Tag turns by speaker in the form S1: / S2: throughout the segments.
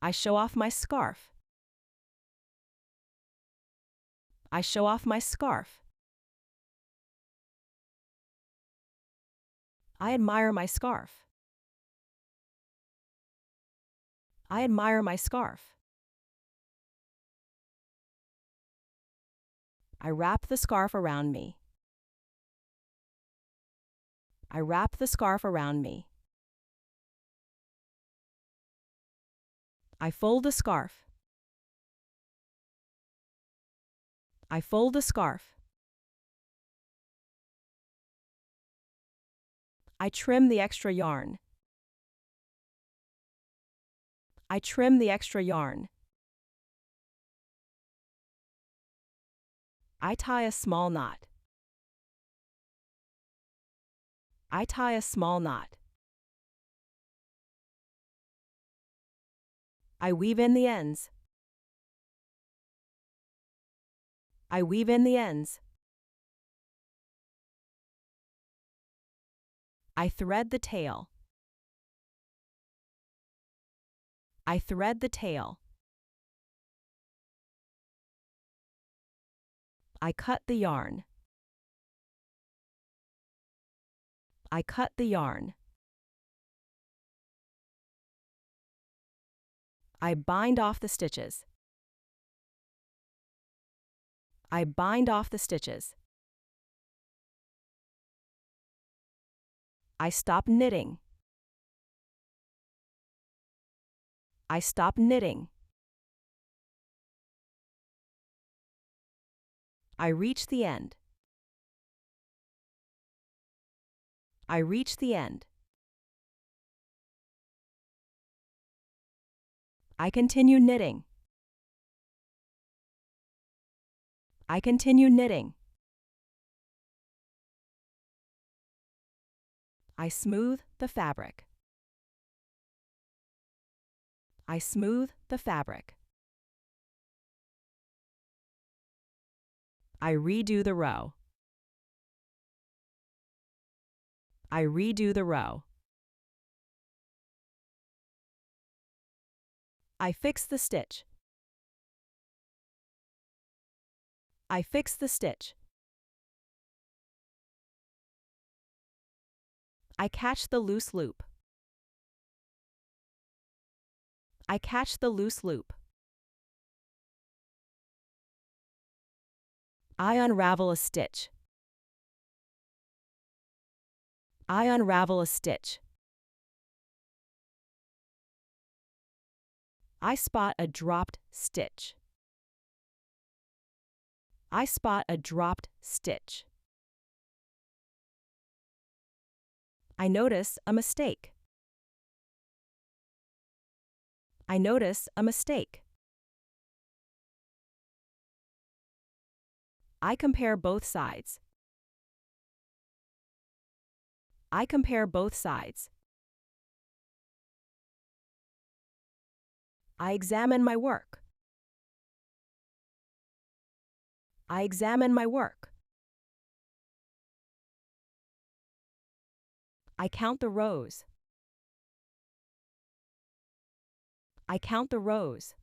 S1: I show off my scarf. I show off my scarf. I admire my scarf. I admire my scarf. I wrap the scarf around me. I wrap the scarf around me. I fold the scarf. I fold the scarf. I trim the extra yarn. I trim the extra yarn. I tie a small knot. I tie a small knot. I weave in the ends. I weave in the ends. I thread the tail. I thread the tail. I cut the yarn. I cut the yarn. I bind off the stitches. I bind off the stitches. I stop knitting. I stop knitting. I reach the end. I reach the end. I continue knitting. I continue knitting. I smooth the fabric. I smooth the fabric. I redo the row. I redo the row. I fix the stitch. I fix the stitch. I catch the loose loop. I catch the loose loop. I unravel a stitch. I unravel a stitch. I spot a dropped stitch. I spot a dropped stitch. I notice a mistake. I notice a mistake. I compare both sides. I compare both sides. I examine my work. I examine my work. I count the rows. I count the rows.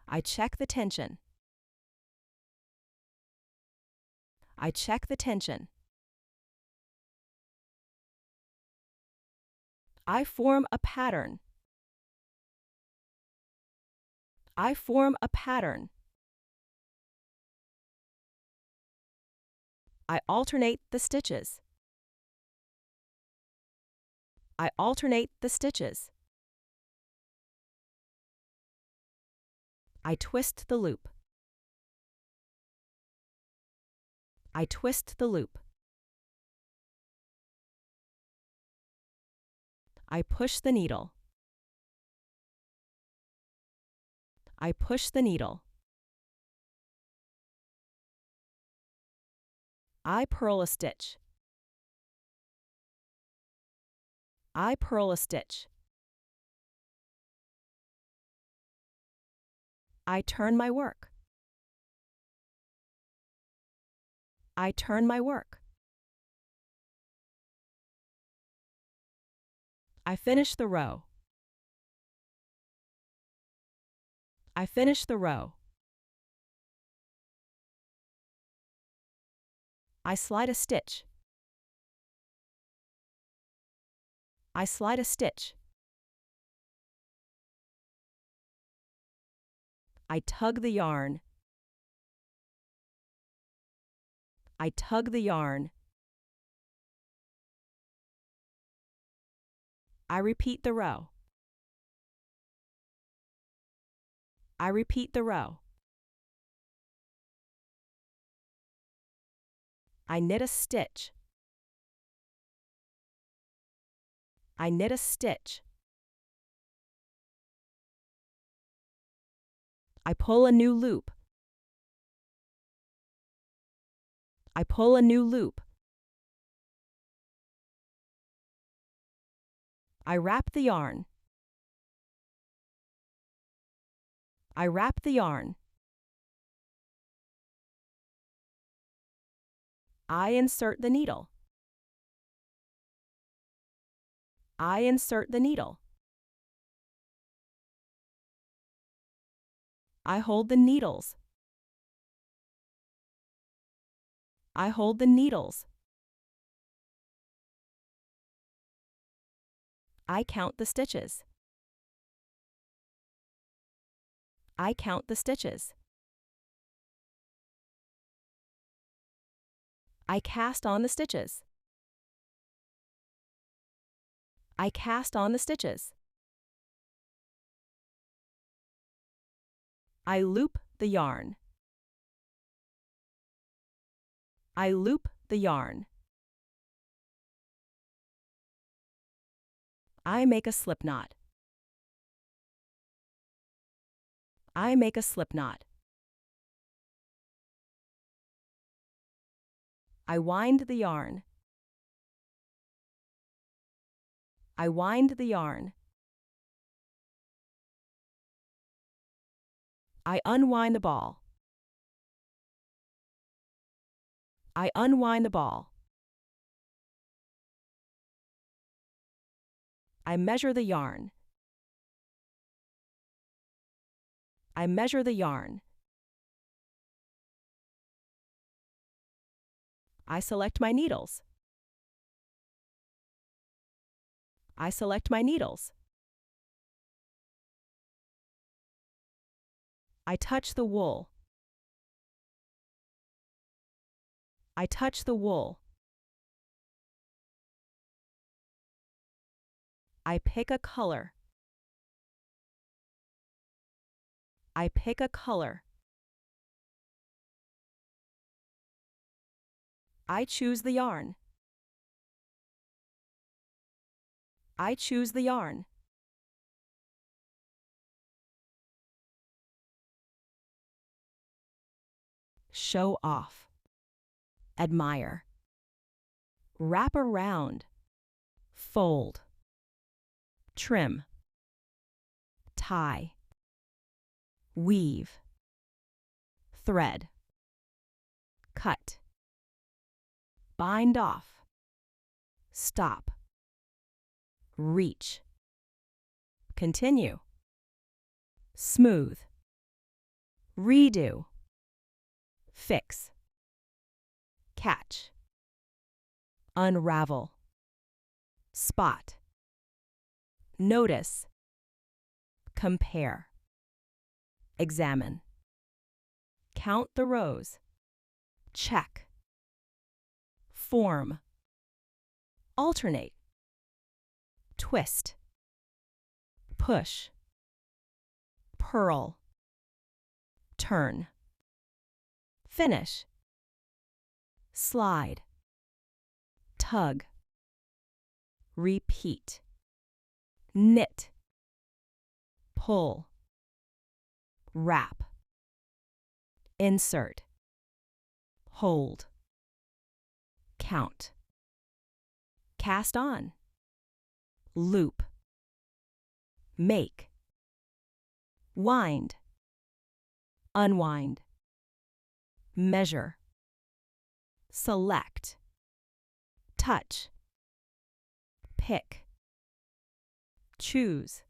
S1: I check the tension. I check the tension. I form a pattern. I form a pattern. I alternate the stitches. I alternate the stitches. I twist the loop. I twist the loop. I push the needle. I push the needle. I purl a stitch. I purl a stitch. I turn my work. I turn my work. I finish the row. I finish the row. I slide a stitch. I slide a stitch. I tug the yarn. I tug the yarn. I repeat the row. I repeat the row. I knit a stitch. I knit a stitch. I pull a new loop. I pull a new loop. I wrap the yarn. I wrap the yarn. I insert the needle. I insert the needle. I hold the needles. I hold the needles. I count the stitches. I count the stitches. I cast on the stitches. I cast on the stitches. I loop the yarn. I loop the yarn. I make a slip knot. I make a slip knot. I wind the yarn. I wind the yarn. I unwind the ball. I unwind the ball. I measure the yarn. I measure the yarn. I select my needles. I select my needles. I touch the wool. I touch the wool. I pick a color. I pick a color. I choose the yarn. I choose the yarn. Show off. Admire. Wrap around. Fold. Trim. Tie. Weave. Thread. Cut. Bind off. Stop. Reach. Continue. Smooth. Redo. Fix. Catch. Unravel. Spot. Notice. Compare. Examine. Count the rows. Check. Form. Alternate. Twist. Push. Purl. Turn. Finish. Slide. Tug. Repeat. Knit. Pull. Wrap. Insert. Hold. Count. Cast on. Loop. Make. Wind. Unwind. Measure. Select. Touch. Pick. choose,